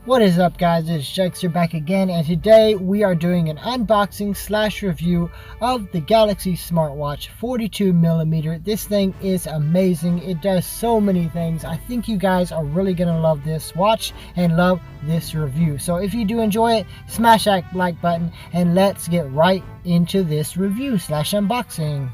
What is up, guys? It's Jegster back again, and today we are doing an unboxing slash review of the Galaxy Smartwatch 42mm. This thing is amazing. It does so many things. I think you guys are really gonna love this watch and love this review. So if you do enjoy it, smash that like button and let's get right into this review slash unboxing.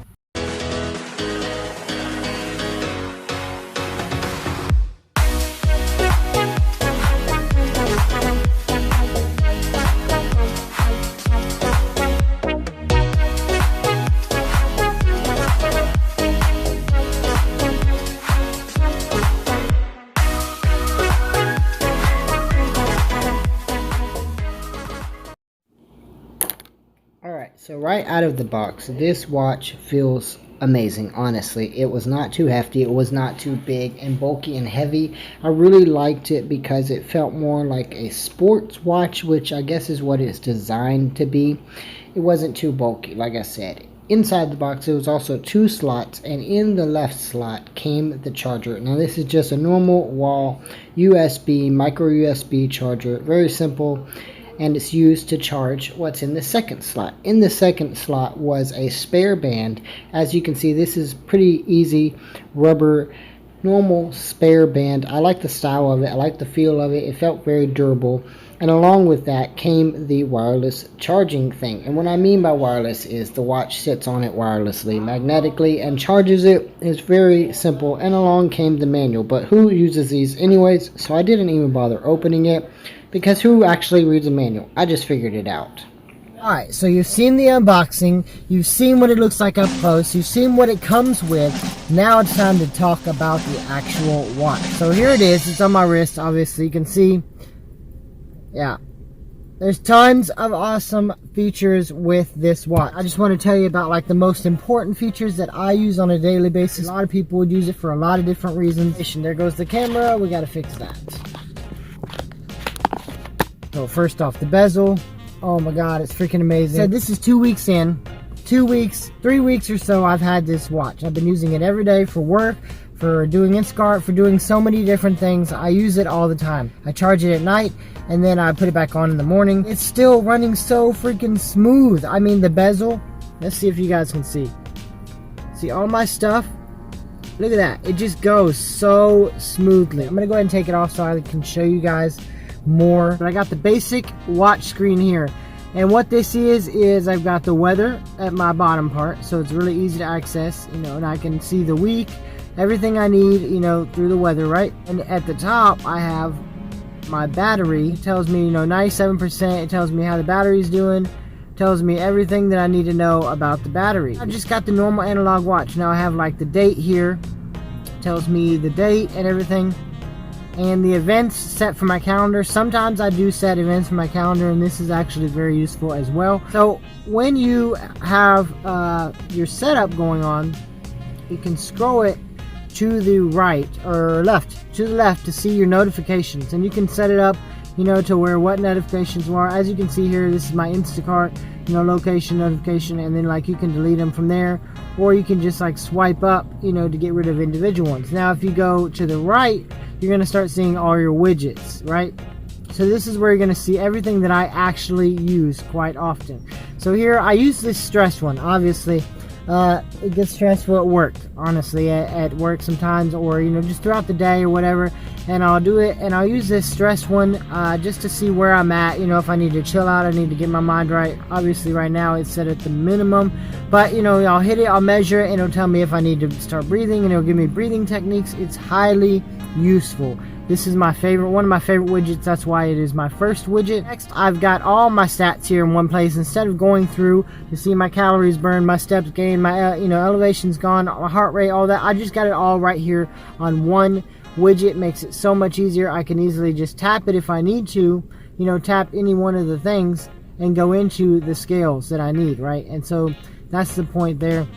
Alright, so right out of the box, this watch feels amazing, honestly. It was not too hefty, it was not too big and bulky and heavy. I really liked it because it felt more like a sports watch, which I guess is what it's designed to be. It wasn't too bulky, like I said. Inside the box, there was also 2 slots, and in the left slot came the charger. Now this is just a normal wall USB, micro USB charger, very simple. And it's used to charge what's in the second slot. In the second slot was a spare band. As you can see, this is pretty easy rubber, normal spare band. I like the style of it. I like the feel of it. It felt very durable. And along with that came the wireless charging thing. And what I mean by wireless is the watch sits on it wirelessly, magnetically, and charges it. It's very simple. And along came the manual. But who uses these anyways? So I didn't even bother opening it, because who actually reads a manual? I just figured it out. Alright, so you've seen the unboxing, you've seen what it looks like up close, you've seen what it comes with. Now it's time to talk about the actual watch. So here it is, it's on my wrist, obviously you can see. Yeah, there's tons of awesome features with this watch. I just want to tell you about like the most important features that I use on a daily basis. A lot of people would use it for a lot of different reasons. There goes the camera, we gotta fix that. So first off, the bezel. Oh my god, it's freaking amazing. So this is 2 weeks in. 3 weeks or so I've had this watch. I've been using it every day for work, for doing Instacart, for doing so many different things. I use it all the time. I charge it at night and then I put it back on in the morning. It's still running so freaking smooth. I mean, the bezel, let's see if you guys can see. See all my stuff? Look at that. It just goes so smoothly. I'm gonna go ahead and take it off so I can show you guys more. But I got the basic watch screen here, and what this is I've got the weather at my bottom part, so it's really easy to access, you know, and I can see the week, everything I need, you know, through the weather, right? And at the top I have my battery. It tells me, you know, 97%. It tells me how the battery's doing, it tells me everything that I need to know about the battery. I just got the normal analog watch. Now I have like the date here, it tells me the date and everything, and the events set for my calendar. Sometimes I do set events for my calendar, and this is actually very useful as well. So when you have your setup going on, you can scroll it to the right or left, to the left, to see your notifications, and you can set it up, you know, to where what notifications are. As you can see here, this is my Instacart, you know, location notification, and then like you can delete them from there, or you can just like swipe up, you know, to get rid of individual ones. Now if you go to the right, you're going to start seeing all your widgets, right? So this is where you're going to see everything that I actually use quite often. So here I use this stress one. Obviously it gets stressful at work, honestly, at work sometimes, or you know, just throughout the day or whatever, and I'll do it, and I'll use this stress one just to see where I'm at, you know, if I need to chill out, I need to get my mind right. Obviously right now it's set at the minimum, but you know, I'll hit it, I'll measure it, and it'll tell me if I need to start breathing, and it'll give me breathing techniques. It's highly useful. This is my favorite, one of my favorite widgets. That's why it is my first widget. Next, I've got all my stats here in one place. Instead of going through to see my calories burned, my steps gained, my you know, elevations gone, my heart rate, all that, I just got it all right here on one widget. Makes it so much easier. I can easily just tap it if I need to, you know, tap any one of the things and go into the scales that I need, right? And so that's the point there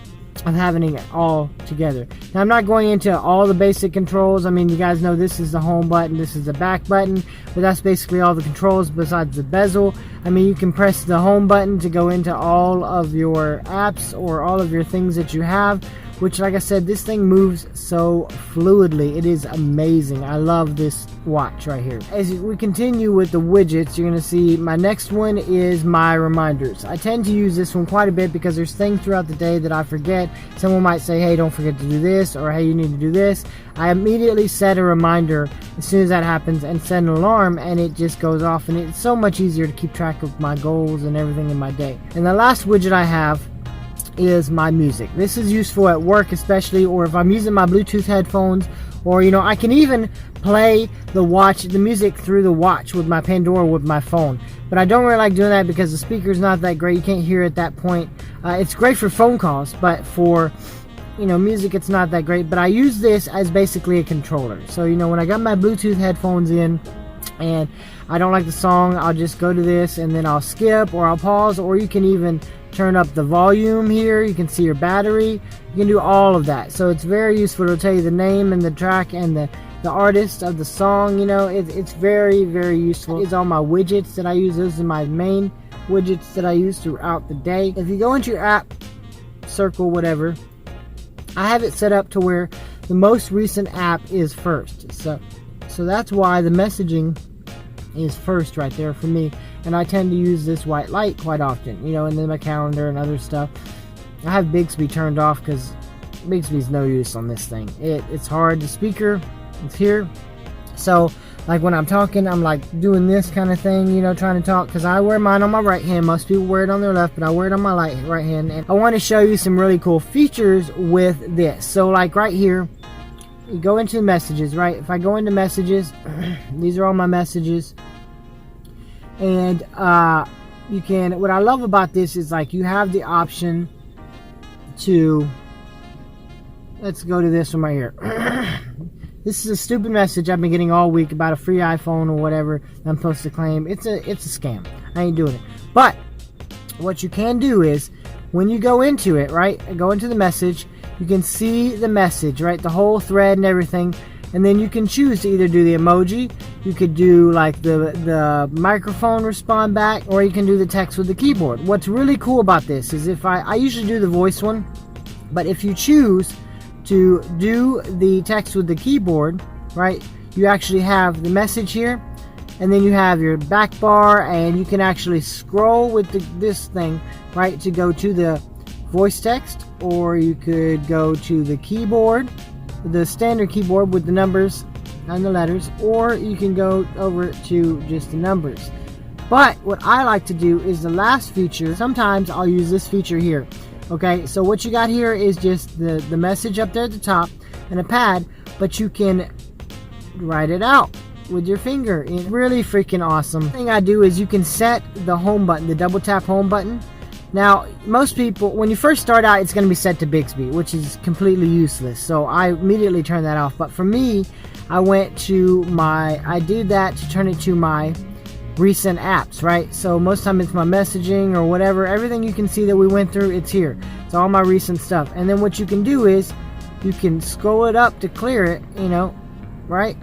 of having it all together. Now I'm not going into all the basic controls. I mean, you guys know this is the home button, this is the back button, but that's basically all the controls besides the bezel. I mean, you can press the home button to go into all of your apps or all of your things that you have, which, like I said, this thing moves so fluidly. It is amazing. I love this watch right here. As we continue with the widgets, you're going to see my next one is my reminders. I tend to use this one quite a bit because there's things throughout the day that I forget. Someone might say, hey, don't forget to do this, or hey, you need to do this. I immediately set a reminder as soon as that happens and set an alarm, and it just goes off, and it's so much easier to keep track of my goals and everything in my day. And the last widget I have is my music. This is useful at work especially, or if I'm using my Bluetooth headphones, or I can even play the music through the watch with my Pandora with my phone. But I don't really like doing that because the speaker's not that great. You can't hear at that point. It's great for phone calls, but for music, it's not that great. But I use this as basically a controller. So when I got my Bluetooth headphones in and I don't like the song, I'll just go to this and then I'll skip, or I'll pause, or you can even turn up the volume here. You can see your battery. You can do all of that. So it's very useful to tell you the name and the track and the artist of the song. It's very, very useful. It's all my widgets that I use. Those are my main widgets that I use throughout the day. If you go into your app, circle, whatever, I have it set up to where the most recent app is first. So that's why the messaging is first right there for me. And I tend to use this white light quite often, and then my calendar and other stuff. I have Bixby turned off because Bixby's no use on this thing. It's hard. The speaker, it's here. So, like when I'm talking, I'm like doing this kind of thing, trying to talk, because I wear mine on my right hand. Most people wear it on their left, but I wear it on my right hand. And I want to show you some really cool features with this. So, like right here, you go into messages, right? If I go into messages, these are all my messages. And you can, what I love about this is like you have the option to, let's go to this one right here. This is a stupid message I've been getting all week about a free iPhone or whatever I'm supposed to claim. It's a scam. I ain't doing it. But what you can do is when you go into it, right, go into the message, you can see the message, right, the whole thread and everything. And then you can choose to either do the emoji, you could do like the microphone respond back, or you can do the text with the keyboard. What's really cool about this is if I usually do the voice one, but if you choose to do the text with the keyboard, right, you actually have the message here, and then you have your back bar, and you can actually scroll with this thing, right, to go to the voice text, or you could go to the keyboard, the standard keyboard with the numbers and the letters, or you can go over to just the numbers. But what I like to do is the last feature. Sometimes I'll use this feature here. Okay, so what you got here is just the message up there at the top and a pad, but you can write it out with your finger. It's really freaking awesome. The thing I do is you can set the home button, the double tap home button. Now, most people, when you first start out, it's going to be set to Bixby, which is completely useless. So I immediately turn that off. But for me, I did that to turn it to my recent apps, right? So most of the time it's my messaging or whatever. Everything you can see that we went through, it's here. It's all my recent stuff. And then what you can do is you can scroll it up to clear it, right?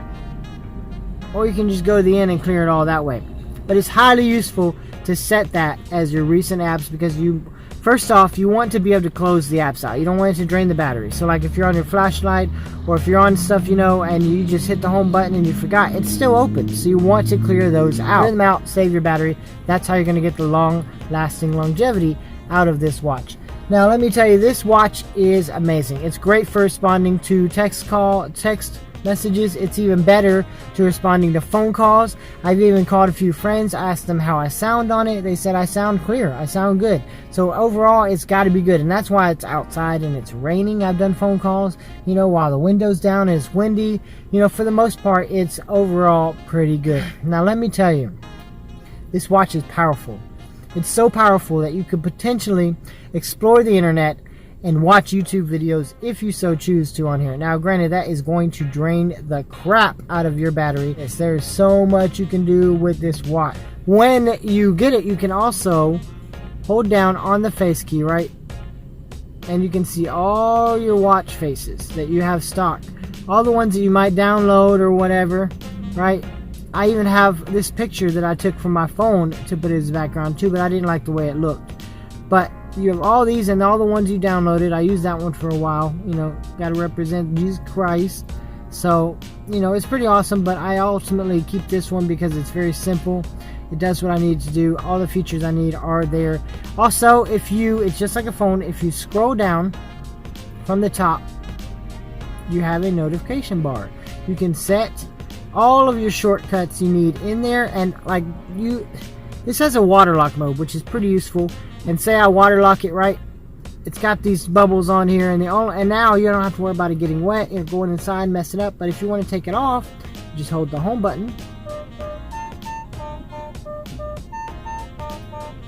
Or you can just go to the end and clear it all that way. But it's highly useful to set that as your recent apps, because first off, you want to be able to close the apps out. You don't want it to drain the battery. So like if you're on your flashlight, or if you're on stuff, and you just hit the home button and you forgot, it's still open. So you want to clear those out. Clear them out, save your battery. That's how you're going to get the long-lasting longevity out of this watch. Now let me tell you, this watch is amazing. It's great for responding to text messages. It's even better to responding to phone calls. I've even called a few friends, asked them how I sound on it. They said I sound clear, I sound good. So overall, it's got to be good, and that's why it's outside and it's raining. I've done phone calls, while the window's down and it's windy. For the most part, it's overall pretty good. Now let me tell you, this watch is powerful. It's so powerful that you could potentially explore the internet and watch YouTube videos if you so choose to on here. Now granted, that is going to drain the crap out of your battery. Yes, there is so much you can do with this watch. When you get it, you can also hold down on the face key, right? And you can see all your watch faces that you have stocked. All the ones that you might download or whatever, right? I even have this picture that I took from my phone to put as background too, but I didn't like the way it looked. But you have all these and all the ones you downloaded. I used that one for a while. You know, got to represent Jesus Christ. So, you know, it's pretty awesome, but I ultimately keep this one because it's very simple. It does what I need to do. All the features I need are there. Also, it's just like a phone. If you scroll down from the top, you have a notification bar. You can set all of your shortcuts you need in there, and like this has a waterlock mode, which is pretty useful. And say I waterlock it, right? It's got these bubbles on here, and now you don't have to worry about it getting wet and going inside and messing up. But if you want to take it off, you just hold the home button.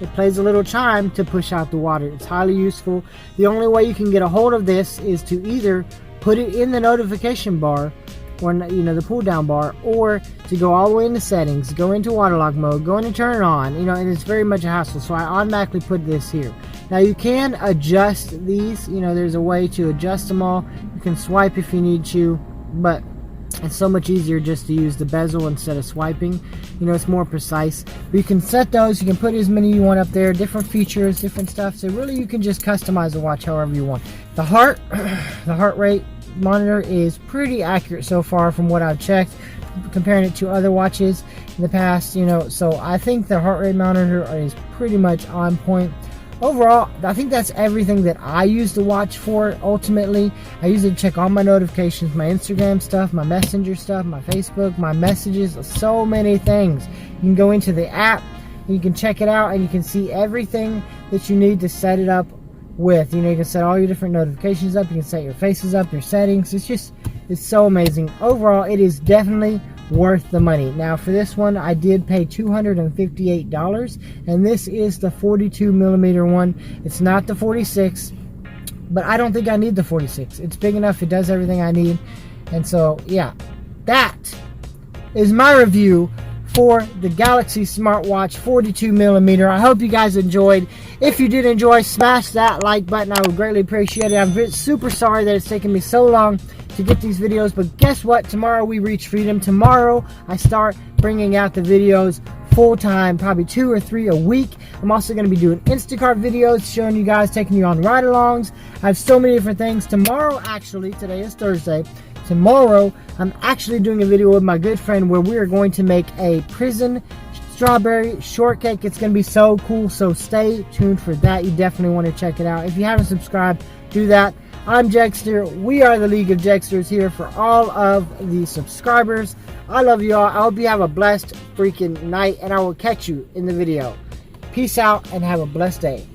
It plays a little chime to push out the water. It's highly useful. The only way you can get a hold of this is to either put it in the notification bar, or the pull down bar, or to go all the way into settings, go into waterlock mode, go in and turn it on, and it's very much a hassle. So I automatically put this here. Now you can adjust these, there's a way to adjust them all. You can swipe if you need to, but it's so much easier just to use the bezel instead of swiping. It's more precise. But you can set those, you can put as many you want up there, different features, different stuff. So really you can just customize the watch however you want. The heart rate monitor is pretty accurate so far from what I've checked, comparing it to other watches in the past. So I think the heart rate monitor is pretty much on point. Overall, I think that's everything that I use the watch for. Ultimately, I use it to check all my notifications, my Instagram stuff, my Messenger stuff, my Facebook, my messages, so many things. You can go into the app, and you can check it out, and you can see everything that you need to set it up with. You can set all your different notifications up, you can set your faces up, your settings. It's so amazing. Overall, it is definitely worth the money. Now for this one, I did pay $258, and this is the 42mm one. It's not the 46, but I don't think I need the 46. It's big enough, it does everything I need. And so yeah, that is my review for the Galaxy Smartwatch 42mm. I hope you guys enjoyed. If you did enjoy, smash that like button. I would greatly appreciate it. I'm super sorry that it's taken me so long to get these videos, but guess what? Tomorrow we reach freedom. Tomorrow I start bringing out the videos full time, probably 2 or 3 a week. I'm also going to be doing Instacart videos, showing you guys, taking you on ride-alongs. I have so many different things. Tomorrow, actually, today is Thursday. Tomorrow, I'm actually doing a video with my good friend where we are going to make a prison strawberry shortcake. It's going to be so cool, so stay tuned for that. You definitely want to check it out. If you haven't subscribed, do that. I'm Jegster. We are the League of Jegsters here for all of the subscribers. I love you all. I hope you have a blessed freaking night, and I will catch you in the video. Peace out and have a blessed day.